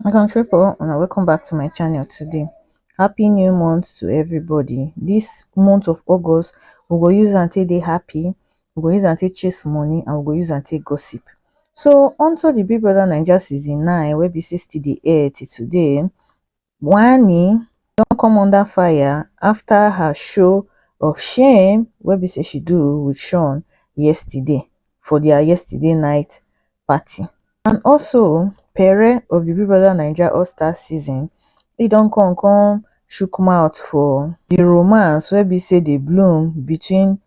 Welcome people and welcome back to my channel today. Happy new month to everybody. This month of August, we go use and take dey happy, we go use and take chase money, and we go use and take gossip. So onto the Big Brother Naija season 9 wey be say still dey air till today. Wanni don come under fire after her show of shame wey be say she do with Sean yesterday for their yesterday night party. And also Pere of the Big Brother Naija All-Star season, he don come chook mouth for the romance wey be say dey bloom between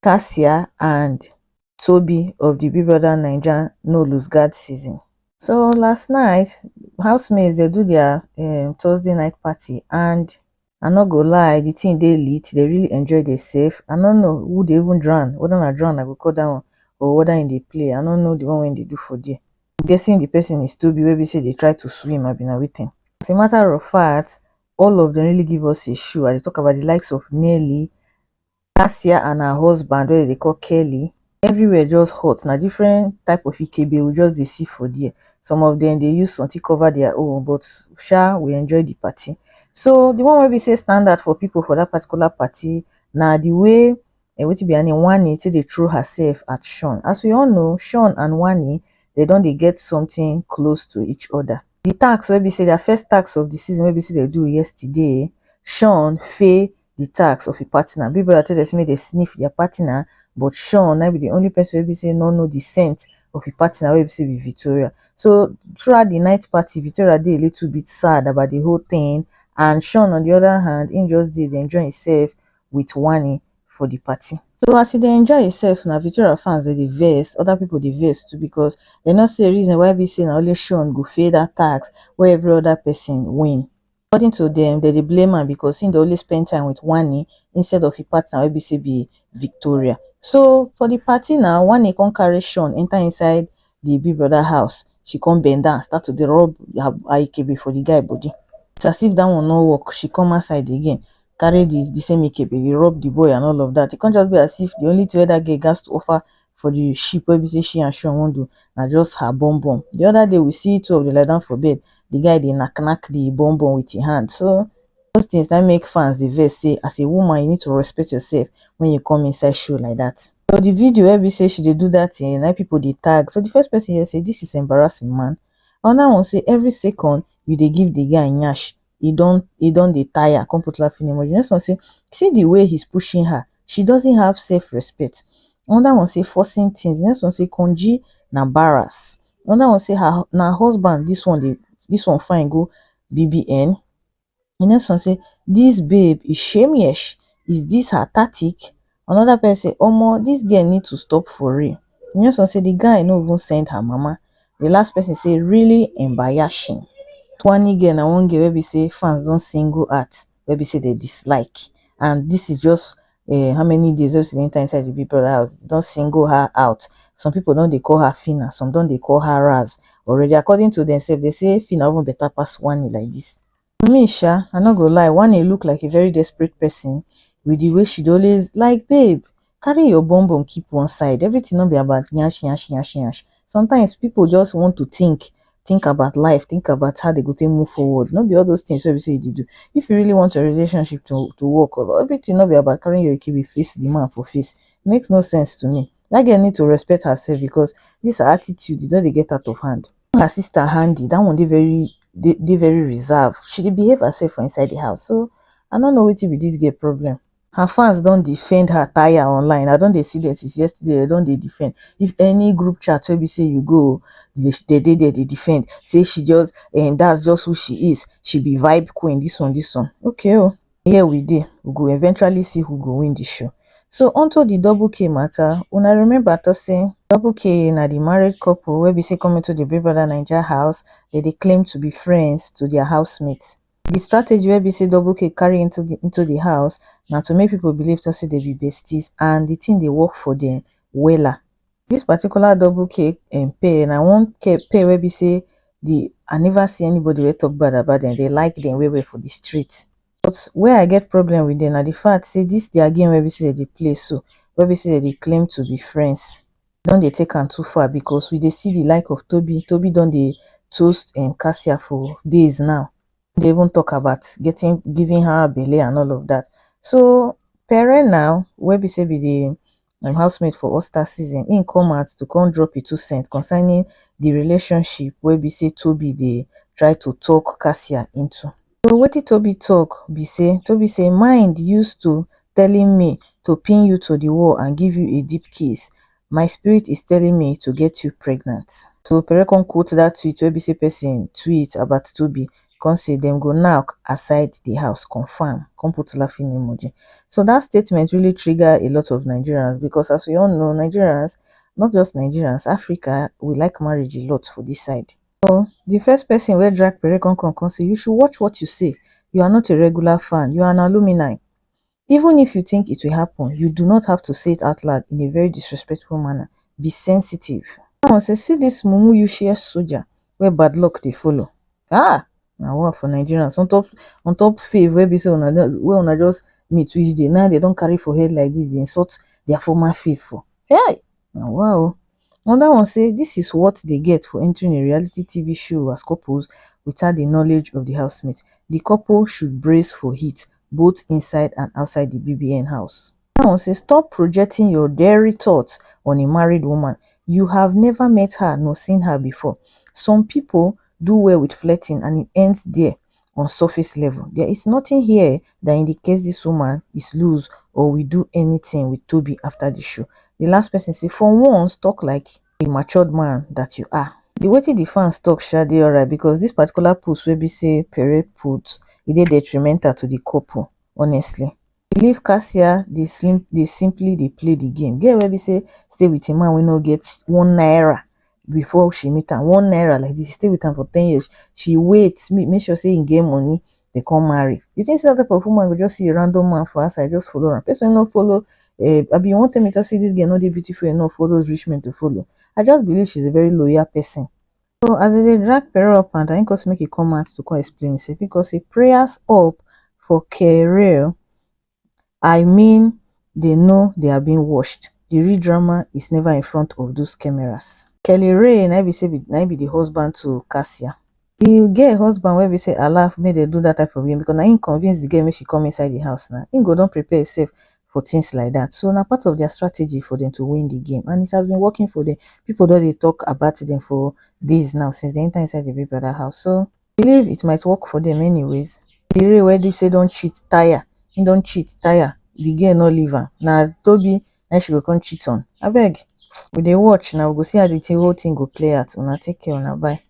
Cassia and Toby of the Big Brother Naija No Lose Guard season. So last night, housemates dey do their Thursday night party, and I no go lie, the thing dey lit. They really enjoy themselves. I no know who dey even drown, whether na drown I go call that one, or whether in dey play. I no know the one wey they do for there. I'm guessing the person is Toby, wey be say they try to swim. I've been waiting. As a matter of fact, all of them really give us a show. I dey talk about the likes of Nelly, Cassia and her husband wey they call Kelly. Everywhere just hot. Na different type of ikebe we just dey see for there. Some of them they use something cover their own, but we enjoy the party. So the one wey be say standard for people for that particular party, na the way wetin be her name, Wanni, say they throw herself at Sean. As we all know, Sean and Wanni, they don dey get something close to each other. The tax wey be say their first tax of the season wey be say they do yesterday, Sean fail the tax of a partner. Big Brother tell them say make they sniff their partner, but Sean na be the only person wey be say no know the scent of a partner wey be say be Victoria. So throughout the night party, Victoria dey a little bit sad about the whole thing, and Sean on the other hand, him just dey enjoy himself with Wanni for the party. So as he dey enjoy himself, na Victoria fans dey vex, other people dey vex too, because they no see a reason why be say na only Sean go fail that tax where every other person win. According to them, they blame am because he dey only spend time with Wanni instead of a partner wey be say be Victoria. So for the party now, Wanni come carry Sean enter inside the Big Brother house. She come bend down, start to dey rub her ikebe for the guy body. It's as if that one no work. She come outside again, carry the same ikebe, dey rub the boy and all of that. It can't just be as if the only thing wey that girl gats to offer for the ship wey be say she and Sean wan do na just her bum bum. The other day we see two of them lie down for bed. The guy dey knack the bum bum with his hand. So those things that make fans dey vex say as a woman you need to respect yourself when you come inside show like that. So the video where we say she dey do that thing, now people dey tag. So the first person here say this is embarrassing, man. Another one say every second you dey give the guy nyash, he don't dey tire. Come put laughing emoji. The next one say see the way he's pushing her, she doesn't have self-respect. Another one say forcing things. The next one say konji na embarrass. Another one say her husband, this one fine go BBN. The next one say this babe is shameless. Is this her tactic? Another person say omo, this girl need to stop for real. The next one say the guy no even send her mama. The last person say really embarrassing. Wanni girl na one girl wey be say fans don single out, wey be say they dislike, and this is just how many days wey she enter inside the Big Brother house. They don single her out. Some people don dey call her Fina, some don dey call her Raz already. According to themselves, they say Fina even better pass Wanni like this. Me I no go lie, Wanni look like a very desperate person with the way she always like, babe, carry your bum bum keep one side. Everything not be about nyash nyash nyash nyash. Sometimes people just want to think about life, think about how they go to move forward. Not be all those things we say you do. If you really want a relationship to work, everything not be about carrying your kid face the man for face. It makes no sense to me. That girl need to respect herself, because this her attitude did not get out of hand. Her sister Handy, that one they very reserved. She dey behave herself for inside the house. So I don't know wetin be this girl problem. Her fans don't defend her tire online. I don't dey see them since yesterday. They don't dey defend. If any group chat where we say you go, they defend. Say she just that's just who she is. She be vibe queen. This one. Okay, oh, here we dey. We go eventually see who go win the show. So onto the double K matter. When I remember to say double K na the married couple where we say coming to the Big Brother Naija house, they claim to be friends to their housemates. The strategy where we say double K carry into the house now to make people believe to say they be besties, and the thing they work for them wella. This particular double K and Pere, and one Pere where we say I never see anybody wey talk bad about them. They like them way for the streets. But where I get problem with them are the fact say this their game where we say they play, so where we say they claim to be friends. Don't they take am too far, because we dey see the like of Toby. Toby don't they toast Cassia for days now. They even talk about giving her belle and all of that. So Pere now, where be say be the housemate for All-Star season, in come out to come drop a 2 cent concerning the relationship where be say Toby they try to talk Cassia into. So wetin Toby talk be say, Toby say mind used to telling me to pin you to the wall and give you a deep kiss. My spirit is telling me to get you pregnant. So Pere come quote that tweet where be say person tweet about Toby, come say dem go knock aside the house, confirm, come put laughing emoji. So that statement really trigger a lot of Nigerians because as we all know, Nigerians, not just Nigerians, Africa, we like marriage a lot for this side. So the first person wey drag Pere come say, you should watch what you say. You are not a regular fan, you are an alumni. Even if you think it will happen, you do not have to say it out loud in a very disrespectful manner. Be sensitive. Now say, see this mumu you share soldier where bad luck they follow. Ah, now what for Nigerians on top fave where be say una just meet which day. Now they don't carry for head like this, they insult their former fave for. Hey, now wow. Another one say this is what they get for entering a reality TV show as couples without the knowledge of the housemate. The couple should brace for heat both inside and outside the BBN house. That one say stop projecting your dairy thoughts on a married woman. You have never met her nor seen her before. Some people do well with flirting and it ends there on surface level. There is nothing here that indicates this woman is loose or will do anything with Toby after the show. The last person say, for once, talk like a matured man that you are. The wetin the fans talk dey alright because this particular post wey be say Pere put, e dey detrimental to the couple, honestly. Believe Cassia dey simply dey play the game. Girl wey be say stay with a man wey no get 1 naira before she meet am, 1 naira like this, stay with am for 10 years. She wait, make sure say he get money, they come marry. You think say that type of woman go just see a random man for outside, just follow am? Person no follow. Abi you wan tell me to see this girl no dey beautiful enough for those rich men to follow? I just believe she's a very loyal person. So as they drag Pere up and I think make a come out to come explain himself because he prayers up for career. I mean, they know they are being watched. The real drama is never in front of those cameras. Kelly Ray, na be the husband to Cassia. The girl husband where we say Allah made they do that type of game because now he convinced the girl make she come inside the house now. He go don't prepare himself for things like that. So now part of their strategy for them to win the game. And it has been working for them. People don't they talk about them for days now since they enter inside the Big Brother house. So I believe it might work for them anyways. The Ray where they say don't cheat, tire. He don't cheat, tire. The girl no leave her. Now Toby and she go come cheat on. I beg. We dey watch now, we go see how the whole thing go play out. Una take care, una bye.